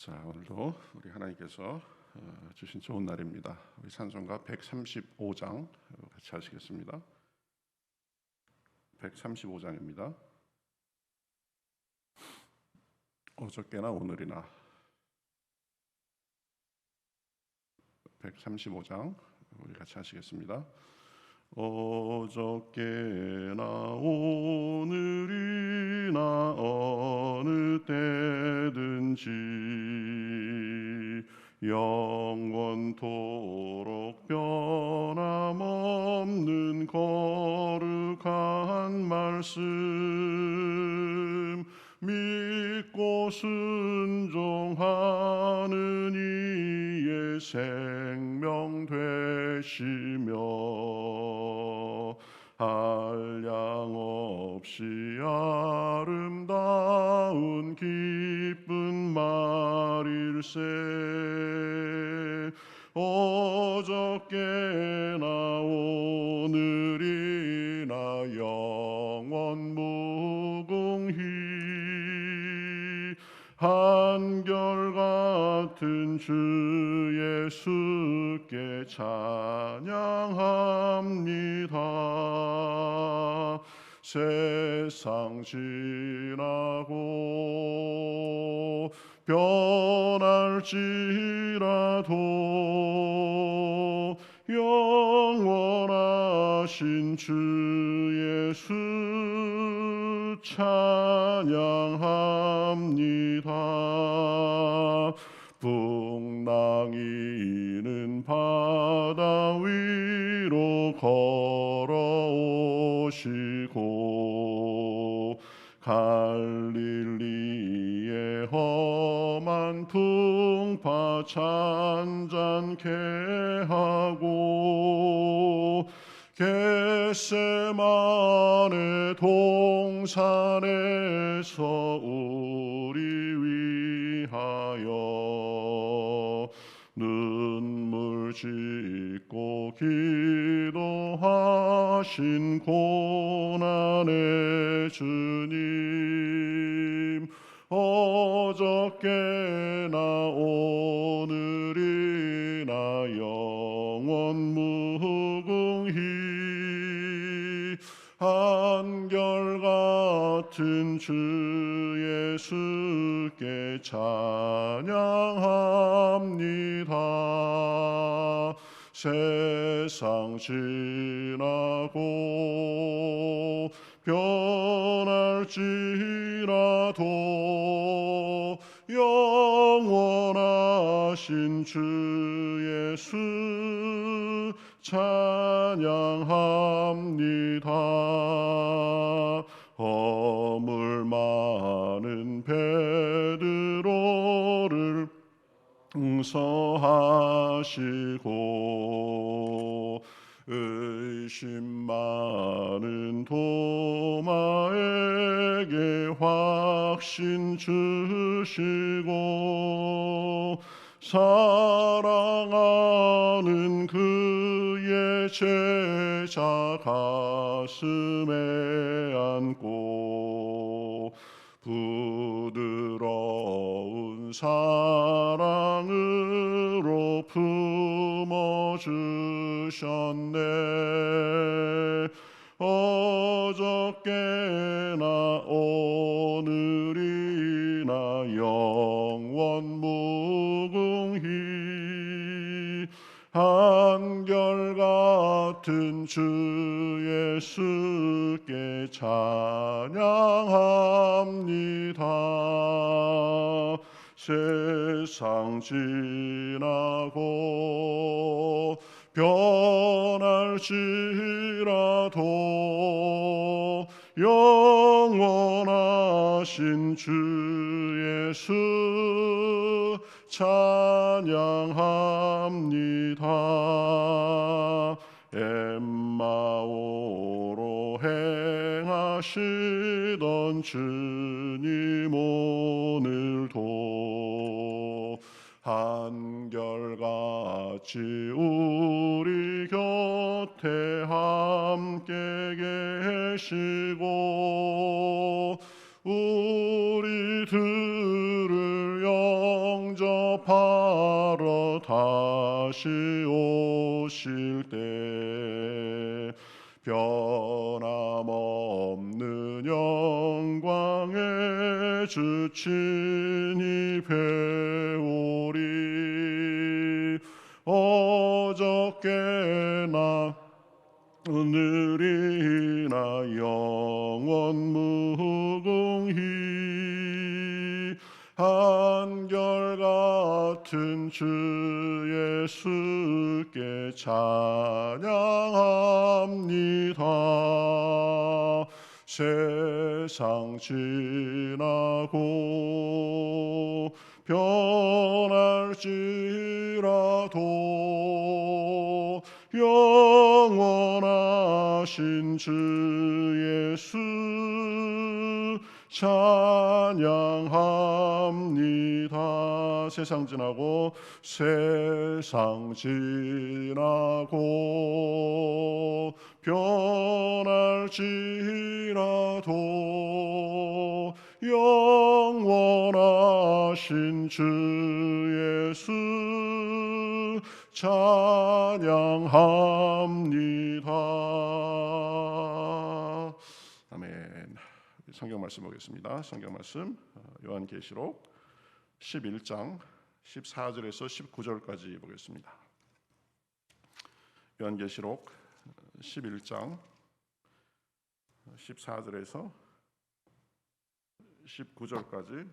자, 오늘도 우리 하나님께서 주신 좋은 날입니다. 우리 찬송가 135장 같이 하시겠습니다. 135장입니다. 어저께나 오늘이나 135장 우리 같이 하시겠습니다. 어저께나 오늘이나 어느 때든지 영원토록 변함없는 거룩한 말씀 믿고 순종하는 이의 생명 되시며 한량없이 아름다운 기쁜 말일세. 어저께나 오늘이나 영원 무궁히 한결같은 주 예수께 찬양합니다. 세상 지나고 변할지라도 영원하신 주 예수 찬양합니다. 풍랑이는 바다 위로 걸어오시고 갈릴리의 험한 풍파 잔잔케 하고 겟세마네 동산에서 우리 위하여 눈물 짓고 기도하신 고난의 주님, 어저께나 오늘이나 영원 무궁히 한결같은 주 예수께 찬양합니다. 세상 지나고 변할지라도 영원하신 주 예수 찬양합니다. 허물 많은 베드로를 용서하시고 의심 많은 도마에게 확신 주시고 사랑하는 그의 제자 가슴에 안고 부드러운 사랑으로 품어주셨네. 어저께나 오늘이나 영원 무궁히 한결같은 주 예수께 찬양합니다. 세상 지나고 변할지라도 영원하신 주 예수 찬양합니다. 엠마오로 행하시던 주님 오늘도 한결같이 우리 곁에 함께 계시고 우리들을 영접 다시 오실 때 변함없는 영광의 주 친히 배우리. 어저께나 오늘이나 영원 무궁히 한결같은 주 예수께 찬양합니다. 세상 지나고 변할지라도 영원하신 주 예수 찬양합니다. 세상 지나고 변할지라도 영원하신 주 예수 찬양합니다. 아멘. 성경 말씀 보겠습니다. 성경 말씀 요한계시록 11장 14절에서 19절까지 보겠습니다. 요한계시록 11장 14절에서 19절까지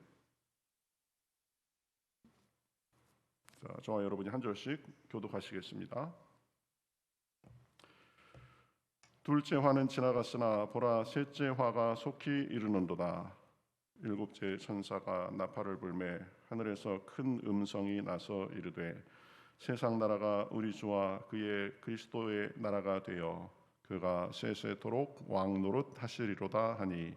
저와 여러분이 한 절씩 교독하시겠습니다. 둘째 화는 지나갔으나 보라 셋째 화가 속히 이르는도다. 일곱째 천사가 나팔을 불매 하늘에서 큰 음성이 나서 이르되 세상 나라가 우리 주와 그의 그리스도의 나라가 되어 그가 세세토록 왕 노릇 하시리로다 하니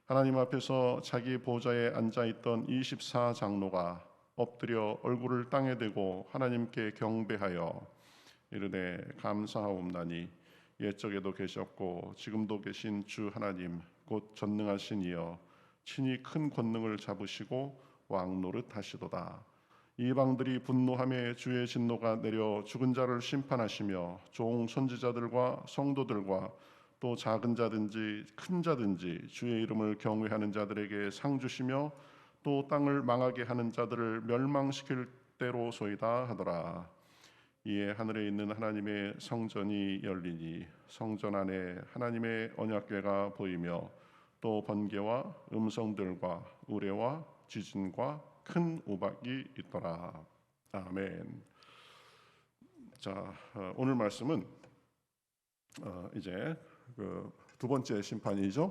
하나님 앞에서 자기 보좌에 앉아있던 24장로가 엎드려 얼굴을 땅에 대고 하나님께 경배하여 이르되 감사하옵나니 옛적에도 계셨고 지금도 계신 주 하나님 곧 전능하신 이여 친히 큰 권능을 잡으시고 왕노릇 하시도다. 이방들이 분노하며 주의 진노가 내려 죽은 자를 심판하시며 종 선지자들과 성도들과 또 작은 자든지 큰 자든지 주의 이름을 경외하는 자들에게 상 주시며 또 땅을 망하게 하는 자들을 멸망시킬 때로소이다 하더라. 이에 하늘에 있는 하나님의 성전이 열리니 성전 안에 하나님의 언약궤가 보이며 또 번개와 음성들과 우레와 지진과 큰 우박이 있더라. 아멘. 자, 오늘 말씀은 이제 두 번째 심판이죠.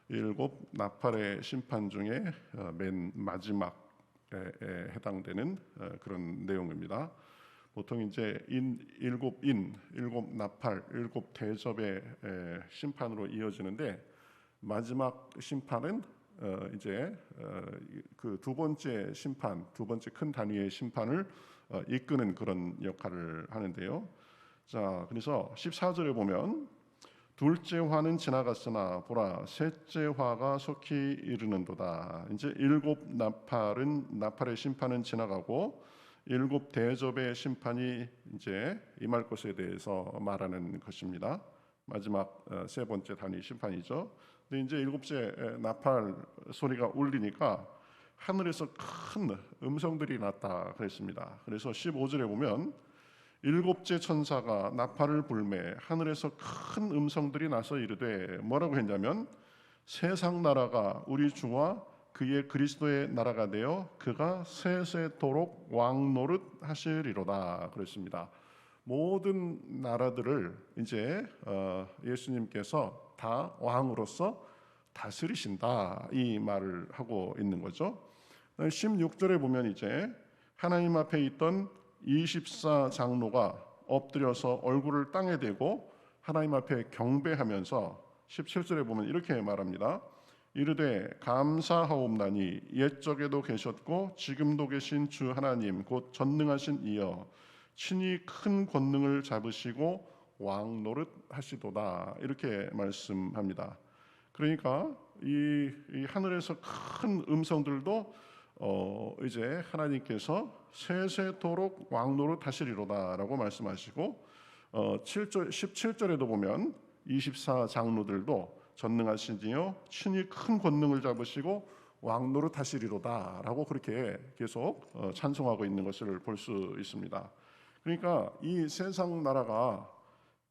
일곱 나팔의 심판 중에 맨 마지막에 해당되는 그런 내용입니다. 보통 이제 일곱 나팔, 일곱 대접의 심판으로 이어지는데 마지막 심판은 이제 그 두 번째 심판, 두 번째 큰 단위의 심판을 이끄는 그런 역할을 하는데요. 자, 그래서 14절에 보면 둘째 화는 지나갔으나 보라 셋째 화가 속히 이르는도다. 이제 일곱 나팔의 심판은 지나가고 일곱 대접의 심판이 이제 임할 것에 대해서 말하는 것입니다. 마지막 세 번째 단위 심판이죠. 근데 이제 일곱째 나팔 소리가 울리니까 하늘에서 큰 음성들이 났다 그랬습니다. 그래서 15절에 보면 일곱째 천사가 나팔을 불매 하늘에서 큰 음성들이 나서 이르되 뭐라고 했냐면 세상 나라가 우리 주와 그의 그리스도의 나라가 되어 그가 세세토록 왕 노릇 하시리로다 그랬습니다. 모든 나라들을 이제 예수님께서 다 왕으로서 다스리신다 이 말을 하고 있는 거죠. 16절에 보면 이제 하나님 앞에 있던 24장로가 엎드려서 얼굴을 땅에 대고 하나님 앞에 경배하면서 17절에 보면 이렇게 말합니다. 이르되 감사하옵나니 옛적에도 계셨고 지금도 계신 주 하나님 곧 전능하신 이여 친히 큰 권능을 잡으시고 왕 노릇 하시도다 이렇게 말씀합니다. 그러니까 이 하늘에서 큰 음성들도 이제 하나님께서 세세토록 왕노릇 하시리로다라고 말씀하시고 7절 17절에도 보면 24 장로들도 전능하신 이여 친히 큰 권능을 잡으시고 왕노릇 하시리로다라고 그렇게 계속 찬송하고 있는 것을 볼 수 있습니다. 그러니까 이 세상 나라가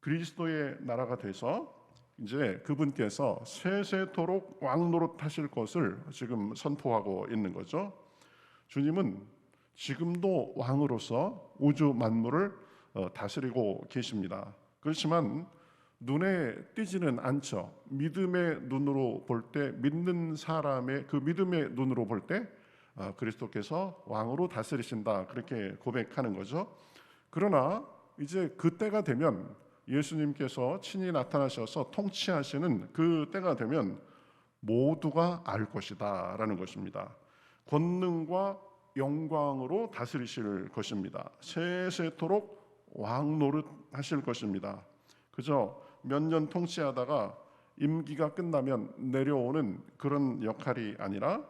그리스도의 나라가 돼서 이제 그분께서 세세토록 왕노릇 하실 것을 지금 선포하고 있는 거죠. 주님은 지금도 왕으로서 우주 만물을 다스리고 계십니다. 그렇지만 눈에 띄지는 않죠. 믿음의 눈으로 볼 때, 믿는 사람의 그 믿음의 눈으로 볼 때 그리스도께서 왕으로 다스리신다 그렇게 고백하는 거죠. 그러나 이제 그때가 되면 예수님께서 친히 나타나셔서 통치하시는 그 때가 되면 모두가 알 것이다 라는 것입니다. 권능과 영광으로 다스리실 것입니다. 세세토록 왕노릇 하실 것입니다. 그저 몇 년 통치하다가 임기가 끝나면 내려오는 그런 역할이 아니라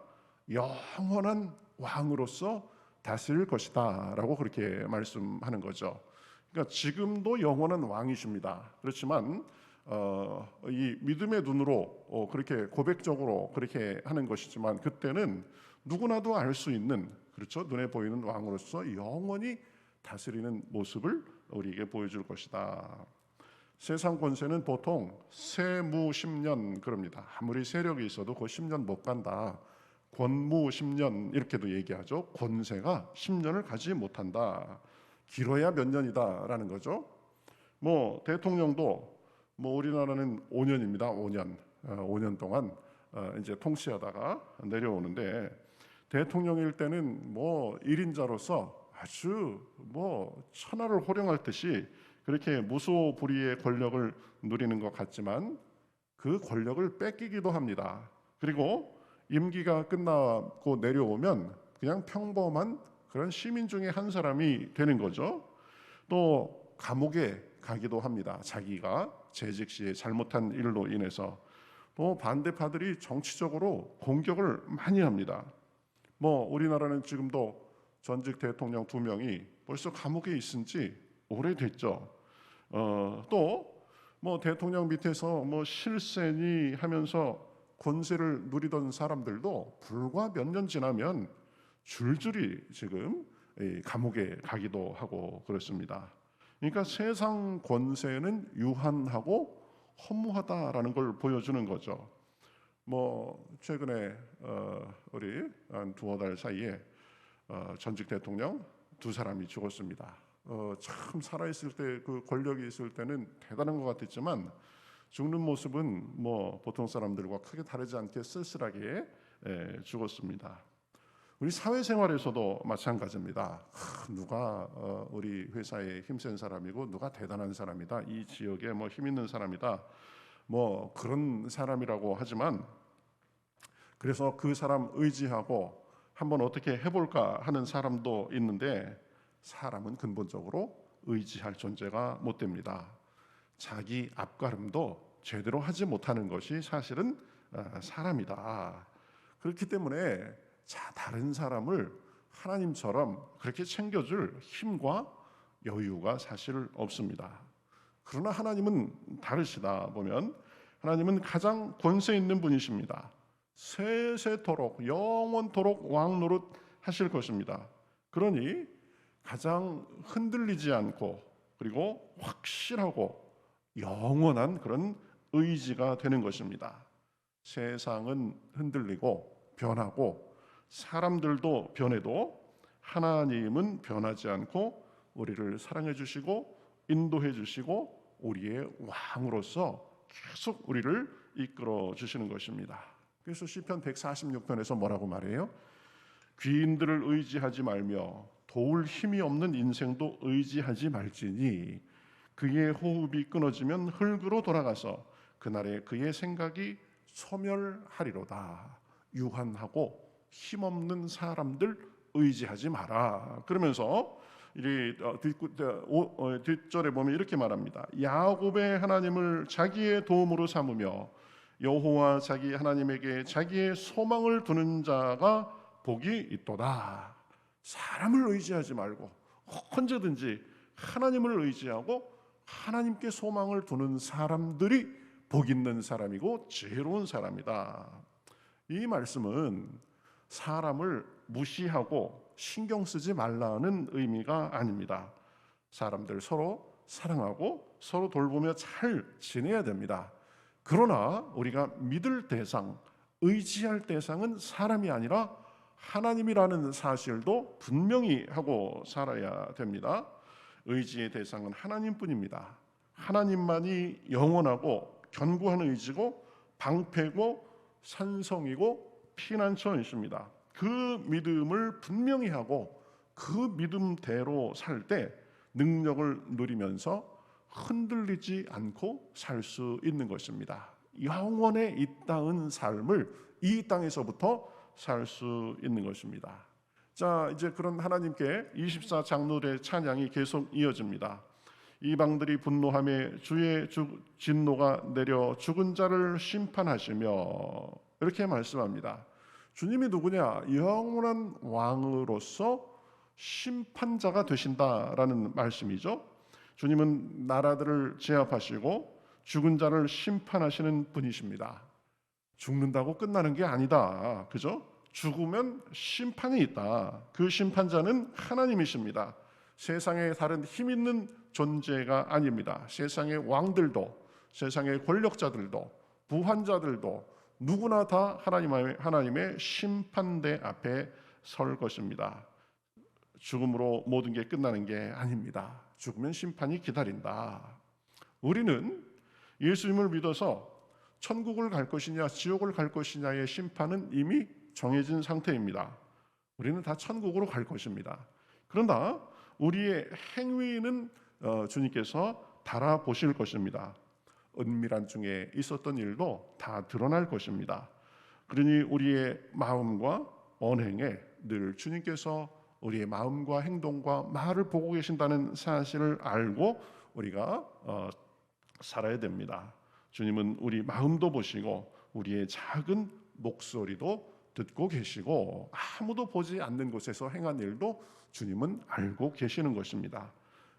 영원한 왕으로서 다스릴 것이다 라고 그렇게 말씀하는 거죠. 그러니까 지금도 영원한 왕이십니다. 그렇지만 이 믿음의 눈으로 그렇게 고백적으로 그렇게 하는 것이지만 그때는 누구나도 알 수 있는, 그렇죠, 눈에 보이는 왕으로서 영원히 다스리는 모습을 우리에게 보여줄 것이다. 세상 권세는 보통 세무 10년 그럽니다. 아무리 세력이 있어도 그 10년 못 간다. 권무 10년 이렇게도 얘기하죠. 권세가 10년을 가지 못한다. 길어야 몇 년이다라는 거죠. 뭐 대통령도 뭐 우리나라는 5년입니다. 5년 동안 이제 통치하다가 내려오는데 대통령일 때는 뭐 1인자로서 아주 뭐 천하를 호령할 듯이 그렇게 무소불위의 권력을 누리는 것 같지만 그 권력을 뺏기기도 합니다. 그리고 임기가 끝나고 내려오면 그냥 평범한 그런 시민 중에 한 사람이 되는 거죠. 또 감옥에 가기도 합니다. 자기가 재직 시에 잘못한 일로 인해서. 또 반대파들이 정치적으로 공격을 많이 합니다. 뭐 우리나라는 지금도 전직 대통령 2명이 벌써 감옥에 있은 지 오래됐죠. 또 뭐 대통령 밑에서 뭐 실세니 하면서 권세를 누리던 사람들도 불과 몇 년 지나면 줄줄이 지금 감옥에 가기도 하고 그렇습니다. 그러니까 세상 권세는 유한하고 허무하다라는 걸 보여주는 거죠. 뭐 최근에 우리 한 2-3달 사이에 전직 대통령 2사람이 죽었습니다. 참 살아있을 때 그 권력이 있을 때는 대단한 것 같았지만 죽는 모습은 뭐 보통 사람들과 크게 다르지 않게 쓸쓸하게 죽었습니다. 우리 사회생활에서도 마찬가지입니다. 누가 우리 회사에 힘센 사람이고 누가 대단한 사람이다. 이 지역에 뭐 힘 있는 사람이다. 뭐 그런 사람이라고 하지만 그래서 그 사람 의지하고 한번 어떻게 해볼까 하는 사람도 있는데 사람은 근본적으로 의지할 존재가 못 됩니다. 자기 앞가름도 제대로 하지 못하는 것이 사실은 사람이다. 그렇기 때문에 다른 사람을 하나님처럼 그렇게 챙겨줄 힘과 여유가 사실 없습니다. 그러나 하나님은 다르시다 보면 하나님은 가장 권세 있는 분이십니다. 세세토록 영원토록 왕노릇 하실 것입니다. 그러니 가장 흔들리지 않고 그리고 확실하고 영원한 그런 의지가 되는 것입니다. 세상은 흔들리고 변하고 사람들도 변해도 하나님은 변하지 않고 우리를 사랑해 주시고 인도해 주시고 우리의 왕으로서 계속 우리를 이끌어 주시는 것입니다. 그래서 시편 146편에서 뭐라고 말해요? 귀인들을 의지하지 말며 도울 힘이 없는 인생도 의지하지 말지니 그의 호흡이 끊어지면 흙으로 돌아가서 그날에 그의 생각이 소멸하리로다. 유한하고 힘없는 사람들 의지하지 마라. 그러면서 뒷절에 보면 이렇게 말합니다. 야곱의 하나님을 자기의 도움으로 삼으며 여호와 자기 하나님에게 자기의 소망을 두는 자가 복이 있도다. 사람을 의지하지 말고 언제든지 하나님을 의지하고 하나님께 소망을 두는 사람들이 복 있는 사람이고 지혜로운 사람이다. 이 말씀은 사람을 무시하고 신경 쓰지 말라는 의미가 아닙니다. 사람들 서로 사랑하고 서로 돌보며 잘 지내야 됩니다. 그러나 우리가 믿을 대상, 의지할 대상은 사람이 아니라 하나님이라는 사실도 분명히 하고 살아야 됩니다. 의지의 대상은 하나님뿐입니다. 하나님만이 영원하고 견고한 의지고 방패고 산성이고 피난처이십니다. 그 믿음을 분명히 하고 그 믿음대로 살 때 능력을 누리면서 흔들리지 않고 살 수 있는 것입니다. 영원에 있다은 삶을 이 땅에서부터 살 수 있는 것입니다. 자, 이제 그런 하나님께 24장로의 찬양이 계속 이어집니다. 이방들이 분노하며 주의 진노가 내려 죽은 자를 심판하시며 이렇게 말씀합니다. 주님이 누구냐? 영원한 왕으로서 심판자가 되신다라는 말씀이죠. 주님은 나라들을 제압하시고 죽은 자를 심판하시는 분이십니다. 죽는다고 끝나는 게 아니다. 그죠? 죽으면 심판이 있다. 그 심판자는 하나님이십니다. 세상에 다른 힘 있는 존재가 아닙니다. 세상의 왕들도, 세상의 권력자들도, 부한자들도 누구나 다 하나님의 심판대 앞에 설 것입니다. 죽음으로 모든 게 끝나는 게 아닙니다. 죽으면 심판이 기다린다. 우리는 예수님을 믿어서 천국을 갈 것이냐 지옥을 갈 것이냐의 심판은 이미 정해진 상태입니다. 우리는 다 천국으로 갈 것입니다. 그러나 우리의 행위는 주님께서 달아보실 것입니다. 은밀한 중에 있었던 일도 다 드러날 것입니다. 그러니 우리의 마음과 언행에 늘 주님께서 우리의 마음과 행동과 말을 보고 계신다는 사실을 알고 우리가 살아야 됩니다. 주님은 우리 마음도 보시고 우리의 작은 목소리도 듣고 계시고 아무도 보지 않는 곳에서 행한 일도 주님은 알고 계시는 것입니다.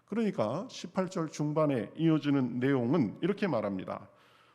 그러니까 18절 중반에 이어지는 내용은 이렇게 말합니다.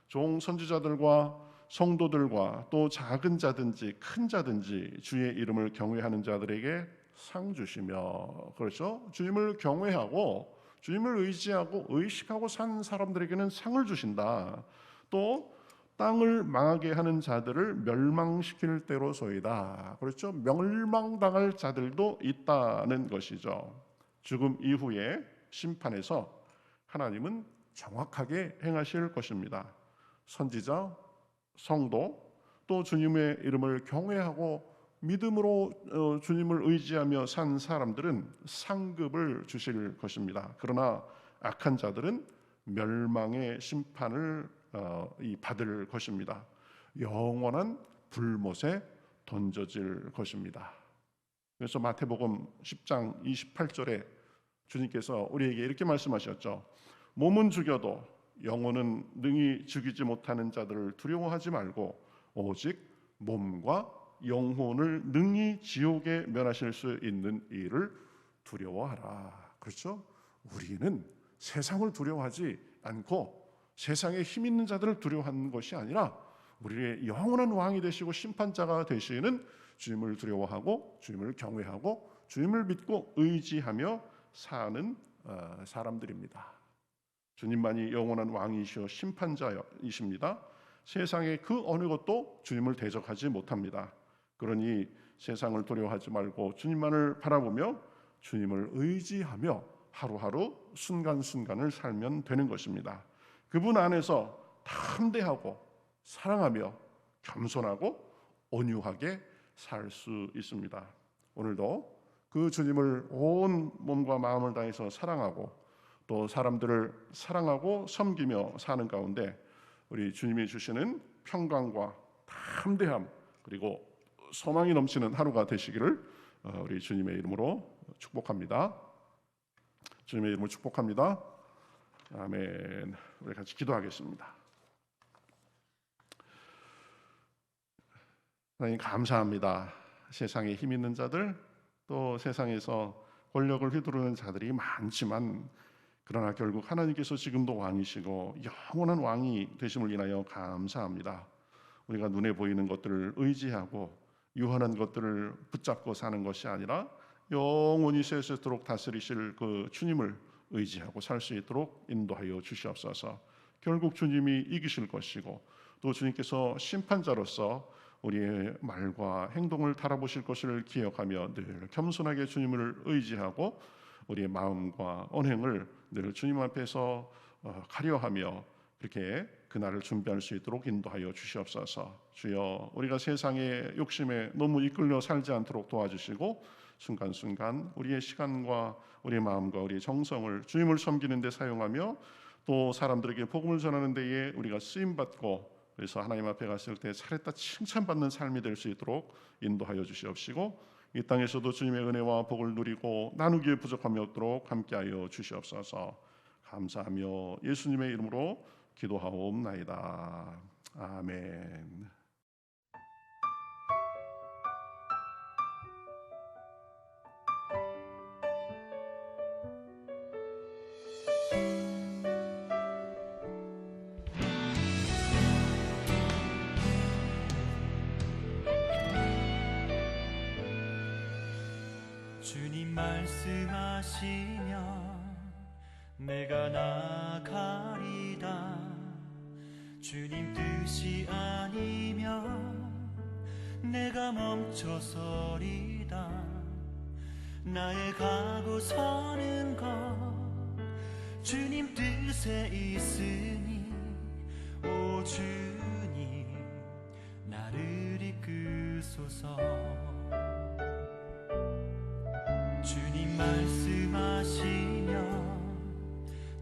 종 선지자들과 성도들과 또 작은 자든지 큰 자든지 주의 이름을 경외하는 자들에게 상 주시며, 그렇죠? 주님을 경외하고 주님을 의지하고 의식하고 산 사람들에게는 상을 주신다. 또 땅을 망하게 하는 자들을 멸망시킬 때로소이다. 그렇죠? 멸망당할 자들도 있다는 것이죠. 죽음 이후에 심판에서 하나님은 정확하게 행하실 것입니다. 선지자, 성도, 또 주님의 이름을 경외하고 믿음으로 주님을 의지하며 산 사람들은 상급을 주실 것입니다. 그러나 악한 자들은 멸망의 심판을 받을 것입니다. 영원한 불못에 던져질 것입니다. 그래서 마태복음 10장 28절에 주님께서 우리에게 이렇게 말씀하셨죠. 몸은 죽여도 영혼은 능히 죽이지 못하는 자들을 두려워하지 말고 오직 몸과 영혼을 능히 지옥에 면하실 수 있는 이를 두려워하라. 그렇죠? 우리는 세상을 두려워하지 않고 세상에 힘 있는 자들을 두려워하는 것이 아니라 우리의 영원한 왕이 되시고 심판자가 되시는 주님을 두려워하고 주님을 경외하고 주님을 믿고 의지하며 사는 사람들입니다. 주님만이 영원한 왕이시오 심판자이십니다. 세상의 그 어느 것도 주님을 대적하지 못합니다. 그러니 세상을 두려워하지 말고 주님만을 바라보며 주님을 의지하며 하루하루 순간순간을 살면 되는 것입니다. 그분 안에서 담대하고 사랑하며 겸손하고 온유하게 살 수 있습니다. 오늘도 그 주님을 온 몸과 마음을 다해서 사랑하고 또 사람들을 사랑하고 섬기며 사는 가운데 우리 주님이 주시는 평강과 담대함 그리고 소망이 넘치는 하루가 되시기를 우리 주님의 이름으로 축복합니다. 주님의 이름으로 축복합니다. 아멘. 우리 같이 기도하겠습니다. 하나님 감사합니다. 세상에 힘 있는 자들, 또 세상에서 권력을 휘두르는 자들이 많지만, 그러나 결국 하나님께서 지금도 왕이시고 영원한 왕이 되심을 인하여 감사합니다. 우리가 눈에 보이는 것들을 의지하고 유한한 것들을 붙잡고 사는 것이 아니라 영원히 세세토록 다스리실 그 주님을 의지하고 살 수 있도록 인도하여 주시옵소서. 결국 주님이 이기실 것이고, 또 주님께서 심판자로서 우리의 말과 행동을 달아보실 것을 기억하며 늘 겸손하게 주님을 의지하고 우리의 마음과 언행을 늘 주님 앞에서 가려하며 그렇게 그날을 준비할 수 있도록 인도하여 주시옵소서. 주여, 우리가 세상의 욕심에 너무 이끌려 살지 않도록 도와주시고, 순간순간 우리의 시간과 우리의 마음과 우리의 정성을 주님을 섬기는 데 사용하며, 또 사람들에게 복음을 전하는 데에 우리가 쓰임받고, 그래서 하나님 앞에 갔을 때 잘했다 칭찬받는 삶이 될 수 있도록 인도하여 주시옵시고, 이 땅에서도 주님의 은혜와 복을 누리고 나누기에 부족함이 없도록 함께하여 주시옵소서. 감사하며 예수님의 이름으로 기도하옵나이다. 아멘. 주님 말씀하시면 내가 나가리다. 주님 뜻이 아니면 내가 멈춰서리다. 나의 가고 서는 것 주님 뜻에 있으니, 오 주님 나를 이끄소서. 주님 말씀하시면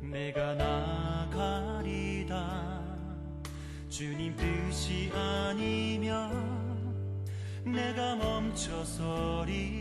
내가 나가리다. 주님 뜻이 아니면 내가 멈춰서리다.